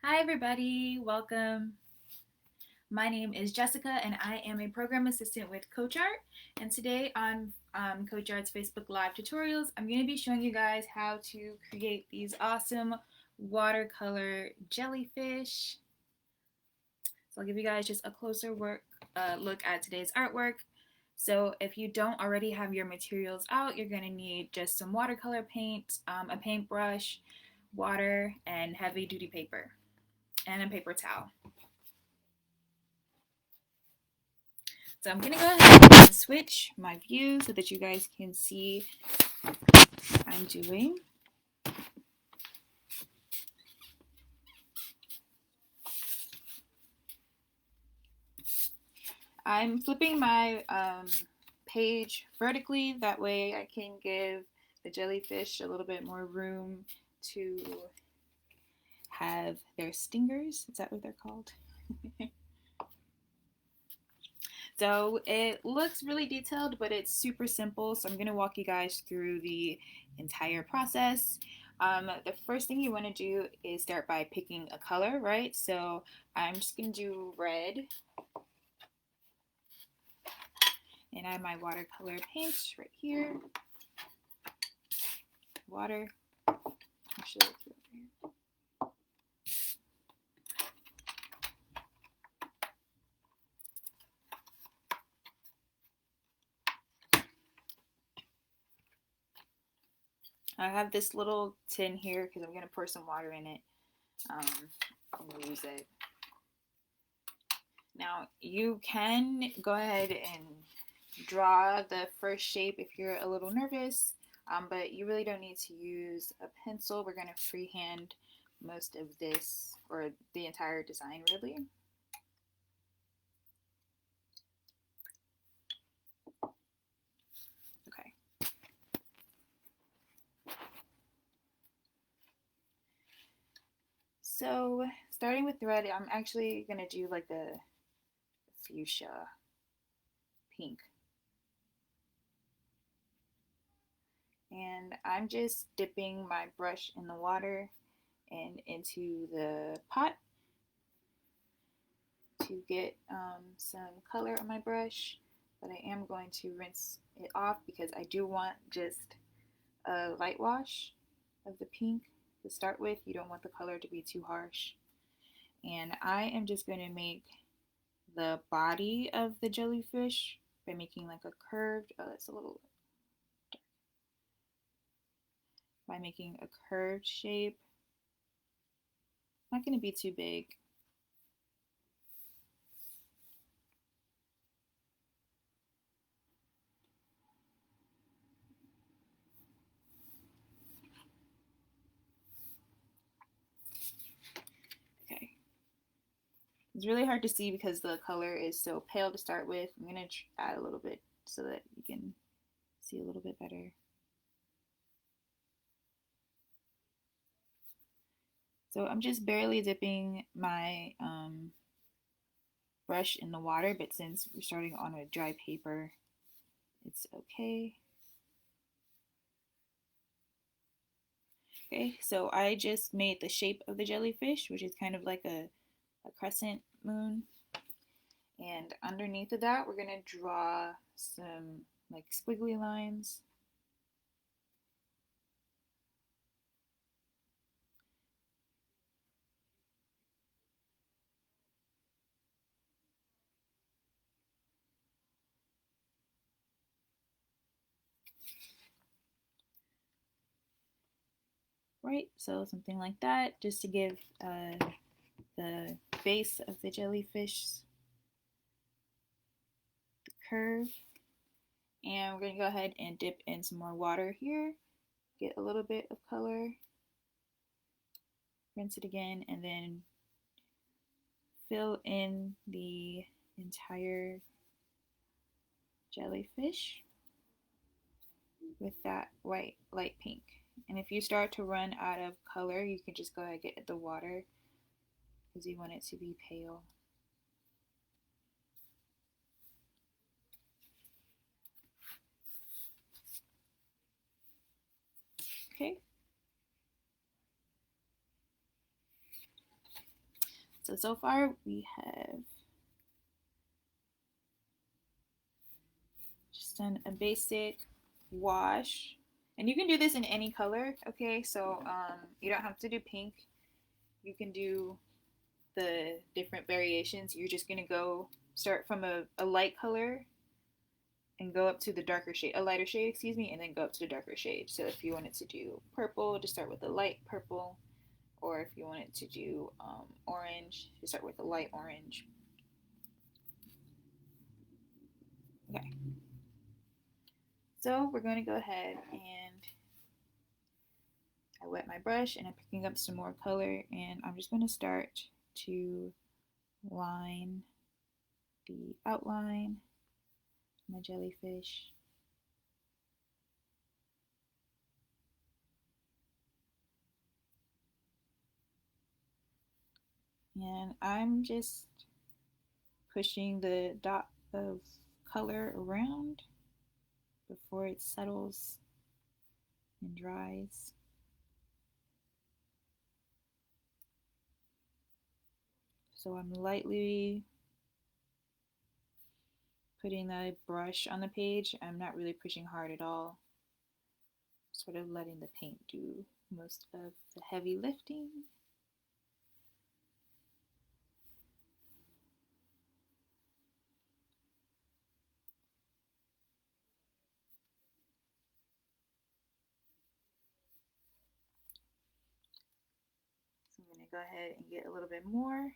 Hi everybody, welcome. My name is Jessica and I am a program assistant with Coach Art. And today on Coach Art's Facebook Live tutorials, I'm going to be showing you guys how to create these awesome watercolor jellyfish. So I'll give you guys just a closer look at today's artwork. So if you don't already have your materials out, you're going to need just some watercolor paint, a paintbrush, water, and heavy duty paper, and a paper towel. So I'm gonna go ahead and switch my view so that you guys can see what I'm doing. I'm flipping my page vertically, that way I can give the jellyfish a little bit more room to have their stingers. Is that what they're called? So it looks really detailed, but it's super simple. So I'm going to walk you guys through the entire process. The first thing you want to do is start by picking a color, right? So I'm just going to do red. And I have my watercolor paint right here. Water. Actually, let's go over here. I have this little tin here because I'm going to pour some water in it and use it. Now, you can go ahead and draw the first shape if you're a little nervous, but you really don't need to use a pencil. We're going to freehand most of this, or the entire design, really. Okay. So, starting with red, I'm actually going to do like a fuchsia pink. And I'm just dipping my brush in the water and into the pot to get some color on my brush, but I am going to rinse it off because I do want just a light wash of the pink to start with. You don't want the color to be too harsh. And I am just going to make the body of the jellyfish by making like a curved, oh, that's a little dark, by making a curved shape. Not going to be too big. Okay. It's really hard to see because the color is so pale to start with. I'm going to add a little bit so that you can see a little bit better. So I'm just barely dipping my brush in the water, but since we're starting on a dry paper, it's okay. Okay, so I just made the shape of the jellyfish, which is kind of like a crescent moon. And underneath of that, we're gonna draw some like squiggly lines. Right, so something like that, just to give the base of the jellyfish the curve. And we're going to go ahead and dip in some more water here, get a little bit of color, rinse it again, and then fill in the entire jellyfish with that white light pink. And if you start to run out of color, you can just go ahead and get the water because you want it to be pale. Okay. So far we have just done a basic wash. And you can do this in any color, okay? So you don't have to do pink. You can do the different variations. You're just gonna go start from a light color and go up to the darker shade, a lighter shade, excuse me, and then go up to the darker shade. So if you wanted to do purple, just start with a light purple, or if you wanted to do orange, just start with a light orange. Okay. So we're going to go ahead and I wet my brush and I'm picking up some more color and I'm just going to start to line the outline of my jellyfish. And I'm just pushing the dot of color around before it settles and dries. So I'm lightly putting the brush on the page. I'm not really pushing hard at all. Sort of letting the paint do most of the heavy lifting. So I'm going to go ahead and get a little bit more.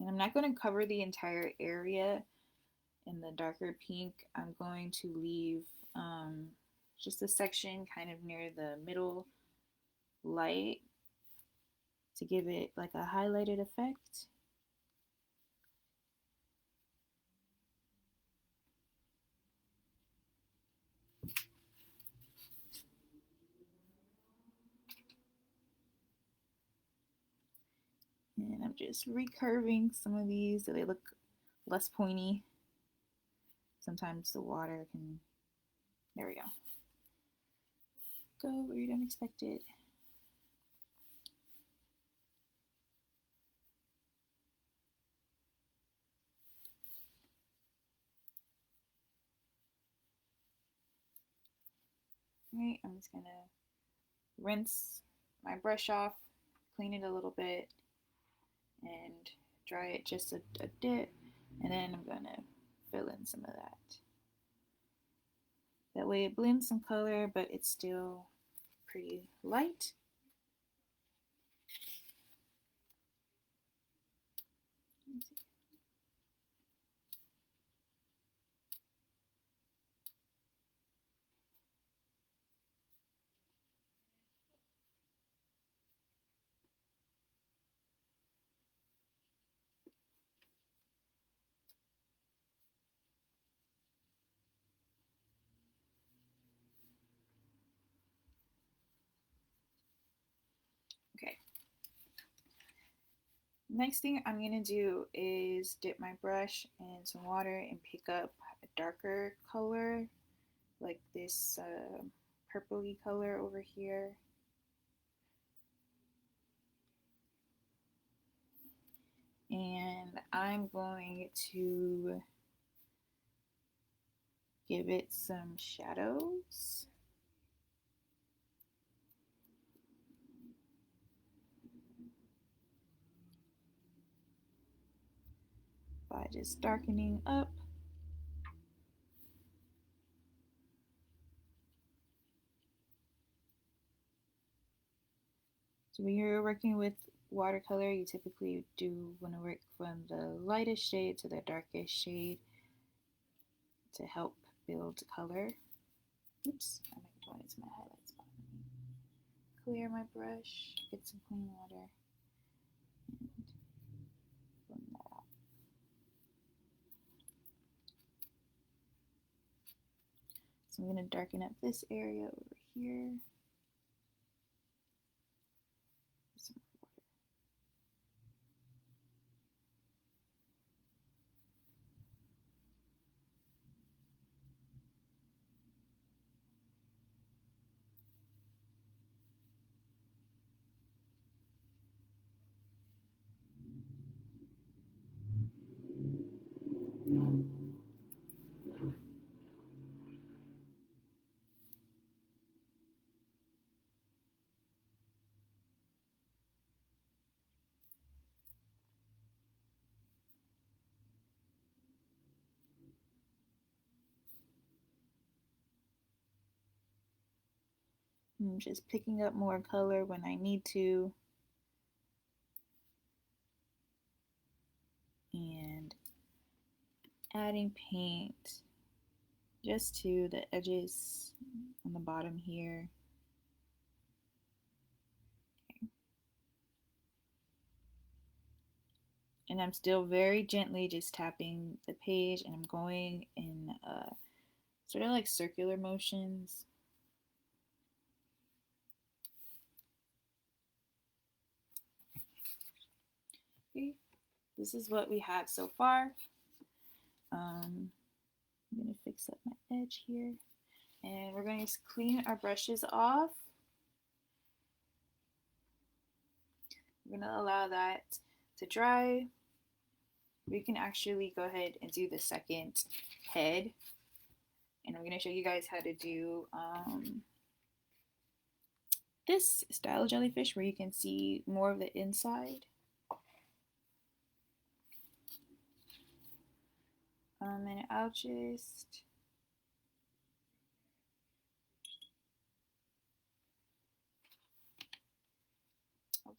And I'm not going to cover the entire area in the darker pink. I'm going to leave just a section kind of near the middle light to give it like a highlighted effect. And I'm just recurving some of these so they look less pointy. Sometimes the water can, there we go, go where you don't expect it. Right, I'm just gonna rinse my brush off, clean it a little bit, and dry it just a bit, and then I'm gonna fill in some of that. That way it blends some color, but it's still pretty light. Okay. Next thing I'm gonna do is dip my brush in some water and pick up a darker color, like this purpley color over here. And I'm going to give it some shadows. By just darkening up. So when you're working with watercolor, you typically do want to work from the lightest shade to the darkest shade to help build color. Oops, I might go into my highlight spot. Clear my brush, get some clean water, and blend that out. So I'm going to darken up this area over here. I'm just picking up more color when I need to. And adding paint just to the edges on the bottom here. Okay. And I'm still very gently just tapping the page, and I'm going in sort of like circular motions. Okay. This is what we have so far. I'm going to fix up my edge here. And we're going to clean our brushes off. We're going to allow that to dry. We can actually go ahead and do the second head. And I'm going to show you guys how to do this style jellyfish where you can see more of the inside. And I'll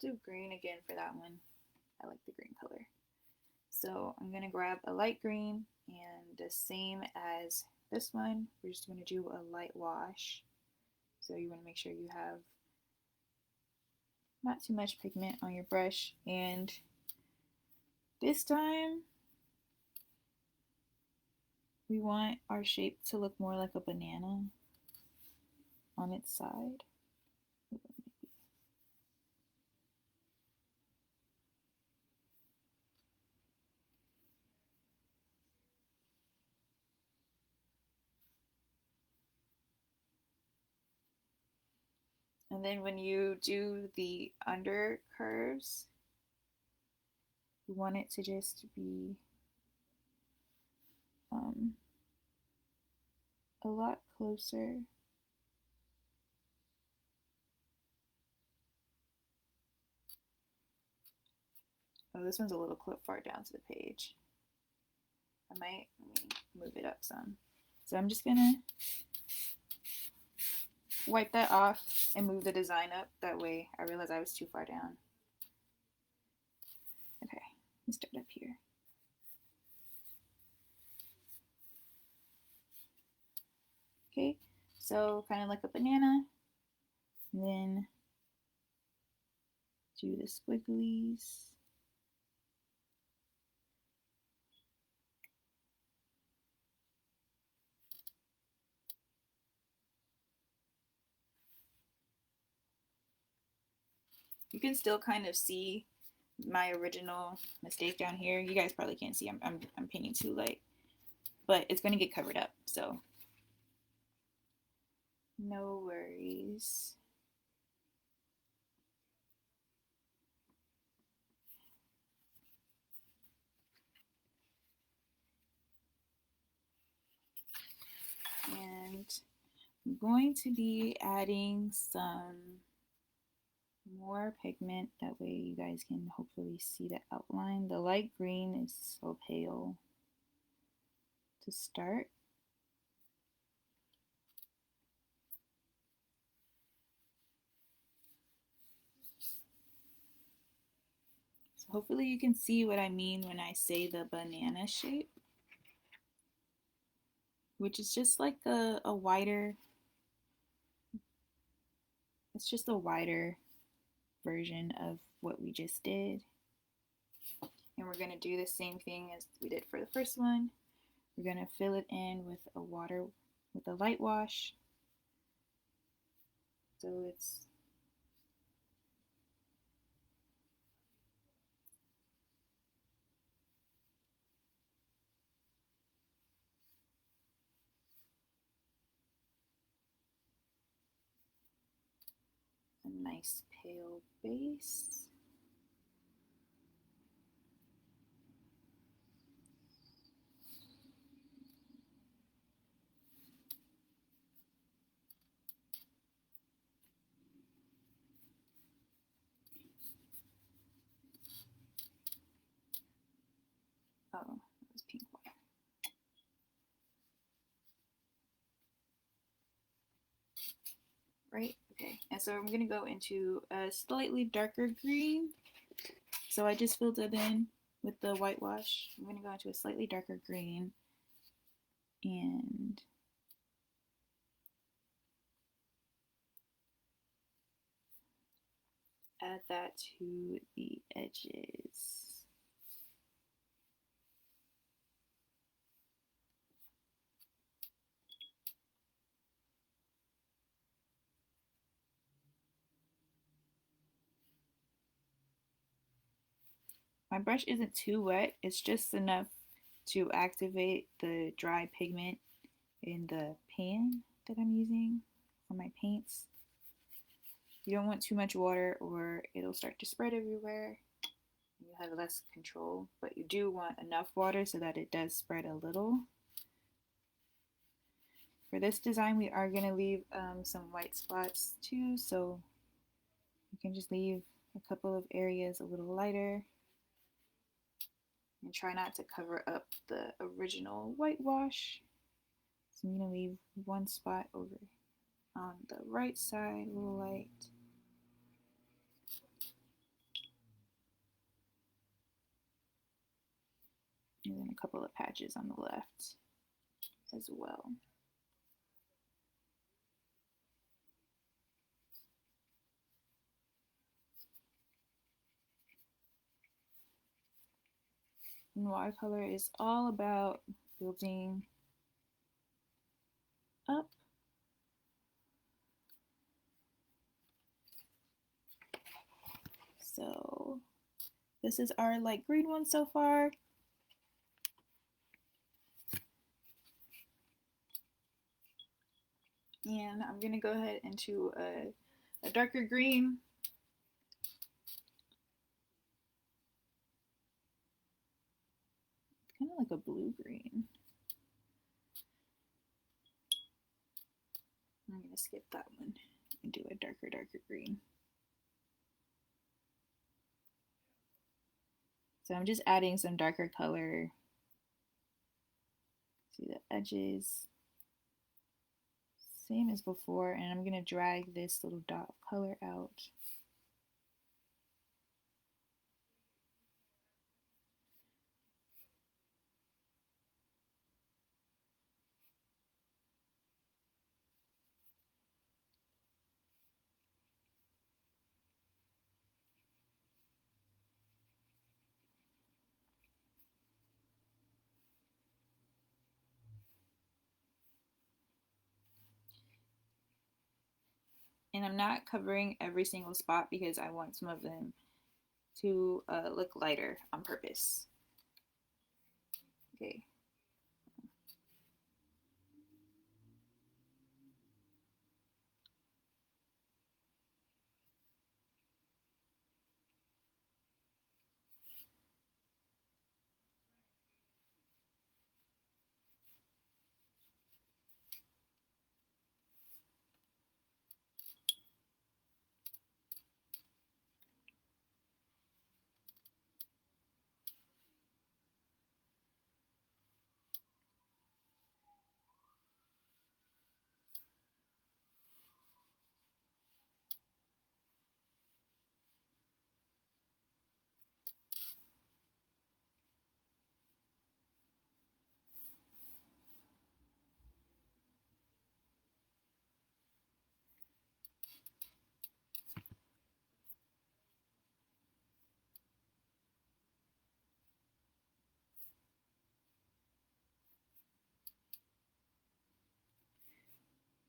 do green again for that one. I like the green color. So I'm going to grab a light green, and the same as this one, we're just going to do a light wash. So you want to make sure you have not too much pigment on your brush. And this time we want our shape to look more like a banana on its side. And then when you do the under curves, you want it to just be a lot closer. Oh, this one's a little far down to the page. Let me move it up some. So I'm just gonna wipe that off and move the design up. That way I realized I was too far down. Okay, let's start up here. Okay, so kind of like a banana. And then do the squigglies. You can still kind of see my original mistake down here. You guys probably can't see. I'm painting too light, but it's going to get covered up, so no worries. And I'm going to be adding some more pigment. That way you guys can hopefully see the outline. The light green is so pale to start. So hopefully you can see what I mean when I say the banana shape, which is just like a wider, it's just a wider version of what we just did. And we're going to do the same thing as we did for the first one. We're going to fill it in with a light wash. So it's a nice pale base. Oh, that was pink water. Right? Okay. so I'm going to go into a slightly darker green. So I just filled it in with the whitewash. I'm going to go into a slightly darker green and add that to the edges. My brush isn't too wet, it's just enough to activate the dry pigment in the pan that I'm using for my paints. You don't want too much water or it'll start to spread everywhere. You have less control, but you do want enough water so that it does spread a little. For this design, we are going to leave some white spots too, so you can just leave a couple of areas a little lighter and try not to cover up the original whitewash. So I'm going to leave one spot over on the right side, a little light. And then a couple of patches on the left as well. And watercolor is all about building up. So this is our light green one so far. And I'm gonna go ahead into a darker green. It's kind of like a blue green. I'm gonna skip that one and do a darker green. So I'm just adding some darker color to the edges. Same as before, and I'm gonna drag this little dot of color out. And I'm not covering every single spot because I want some of them to look lighter on purpose. Okay.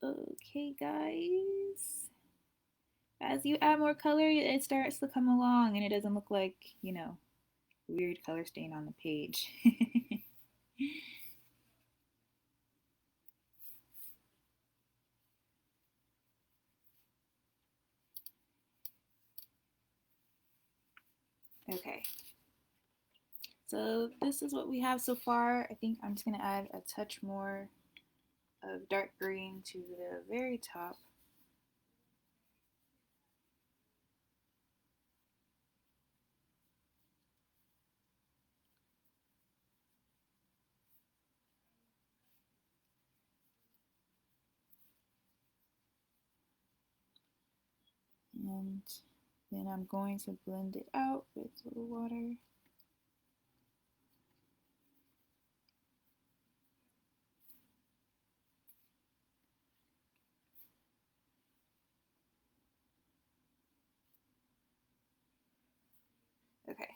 Okay, guys. As you add more color, it starts to come along and it doesn't look like, you know, weird color stain on the page. Okay. So this is what we have so far. I think I'm just going to add a touch more of dark green to the very top. And then I'm going to blend it out with a little water. Okay.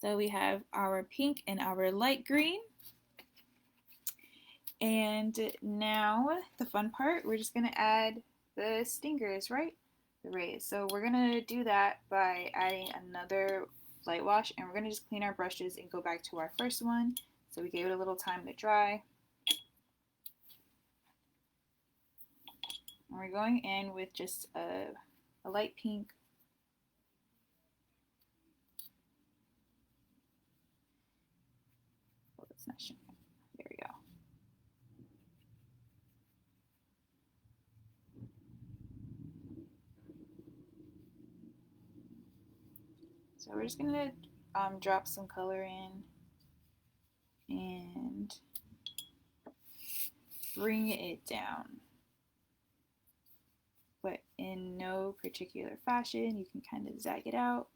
So we have our pink and our light green. And now the fun part, we're just gonna add the stingers, right? The rays. So we're gonna do that by adding another light wash, and we're gonna just clean our brushes and go back to our first one. So we gave it a little time to dry. And we're going in with just a light pink. Oh, it's not showing. There we go. So we're just gonna drop some color in and bring it down, but in no particular fashion. You can kind of zag it out,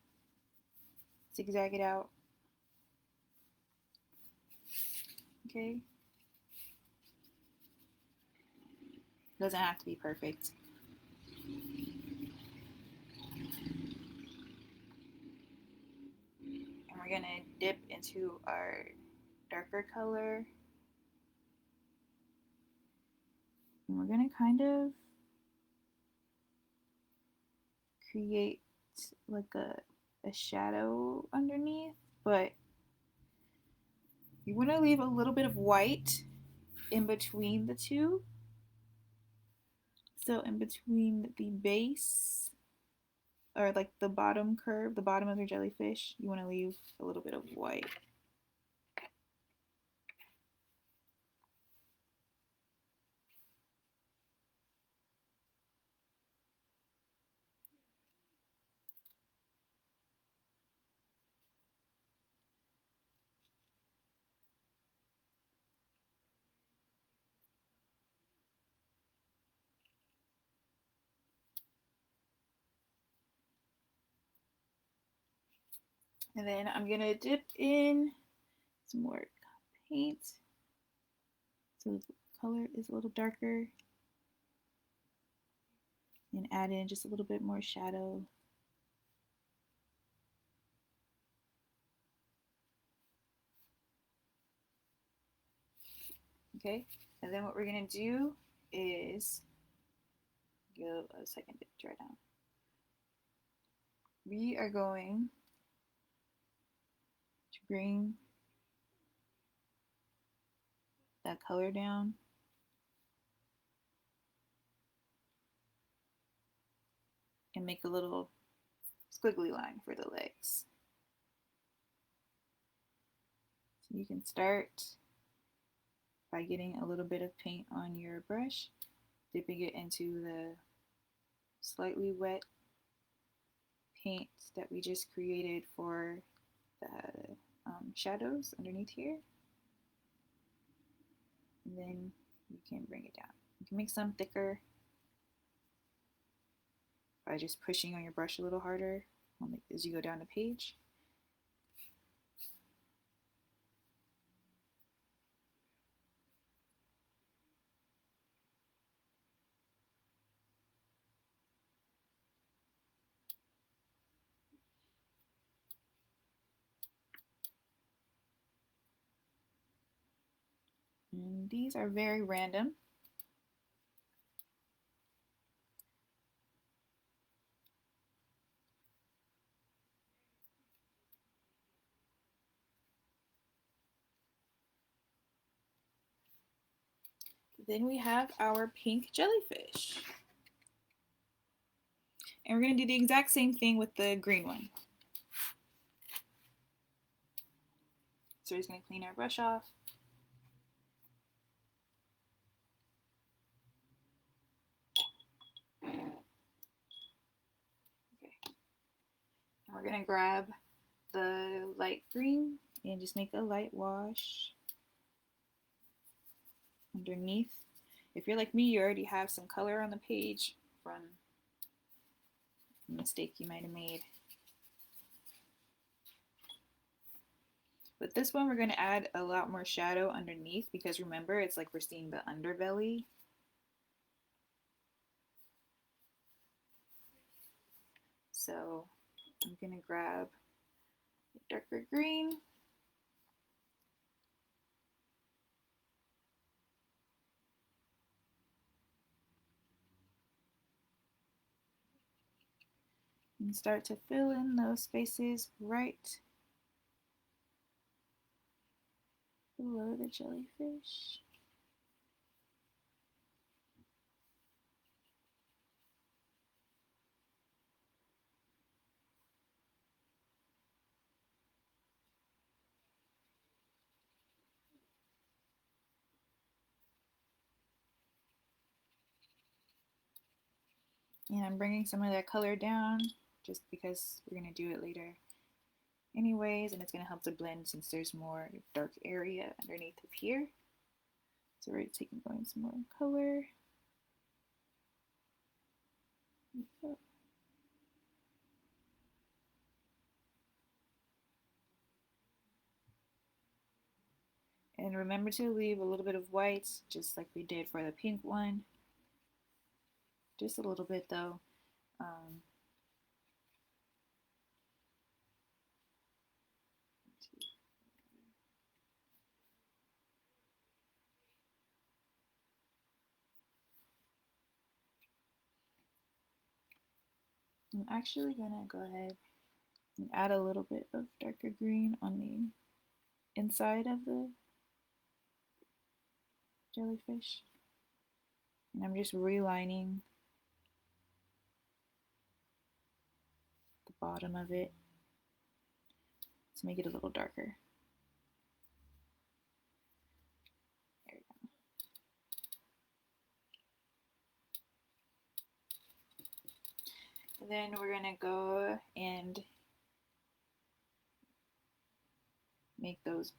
zigzag it out. Okay. Doesn't have to be perfect. And we're gonna dip into our darker color. And we're gonna kind of create like a shadow underneath, but you want to leave a little bit of white in between the two. So in between the base, or like the bottom curve, the bottom of your jellyfish, you want to leave a little bit of white. And then I'm gonna dip in some more paint so the color is a little darker, and add in just a little bit more shadow. Okay, and then what we're gonna do is give a second to dry down. We are going to bring that color down and make a little squiggly line for the legs. So you can start by getting a little bit of paint on your brush, dipping it into the slightly wet paint that we just created for the shadows underneath here. And then you can bring it down. You can make some thicker by just pushing on your brush a little harder as you go down the page. And these are very random. Then we have our pink jellyfish. And we're going to do the exact same thing with the green one. So we're just going to clean our brush off. Okay. And we're going to grab the light green and just make a light wash underneath. If you're like me, you already have some color on the page from a mistake you might have made. But this one, we're going to add a lot more shadow underneath because remember, it's like we're seeing the underbelly. So I'm going to grab a darker green. And start to fill in those spaces right below the jellyfish. And I'm bringing some of that color down just because we're going to do it later anyways, and it's going to help to blend since there's more dark area underneath of here. So we're going some more color. And remember to leave a little bit of white, just like we did for the pink one. Just a little bit though. I'm actually gonna go ahead and add a little bit of darker green on the inside of the jellyfish. And I'm just relining the bottom of it to make it a little darker. There we go. And then we're gonna go and make those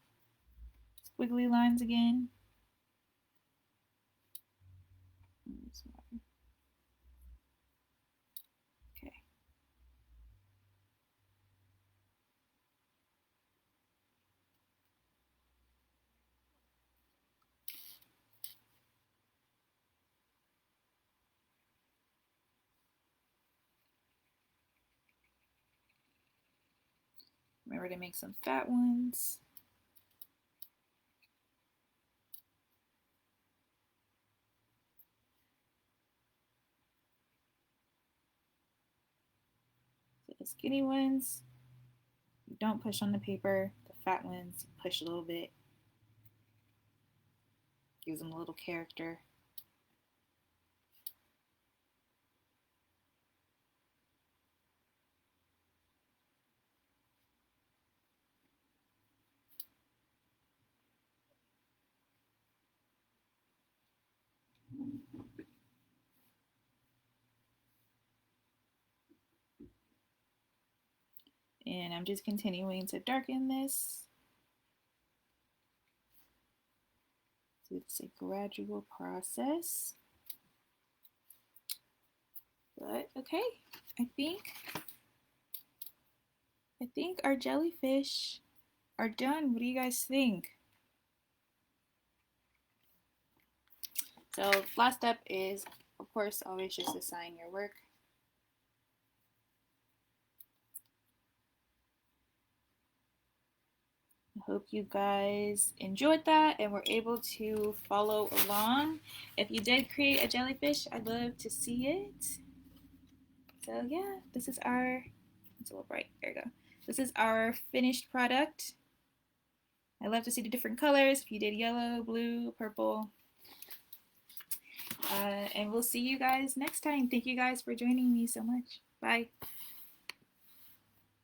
squiggly lines again. Okay. Remember to make some fat ones. So the skinny ones, you don't push on the paper. The fat ones, you push a little bit. Gives them a little character. And I'm just continuing to darken this. So it's a gradual process. But okay, I think our jellyfish are done. What do you guys think? So last step is, of course, always just assign your work. I hope you guys enjoyed that and were able to follow along. If you did create a jellyfish, I'd love to see it. So yeah, this is our, it's a little bright, there we go. This is our finished product. I love to see the different colors. If you did yellow, blue, purple. And we'll see you guys next time. Thank you guys for joining me so much. Bye.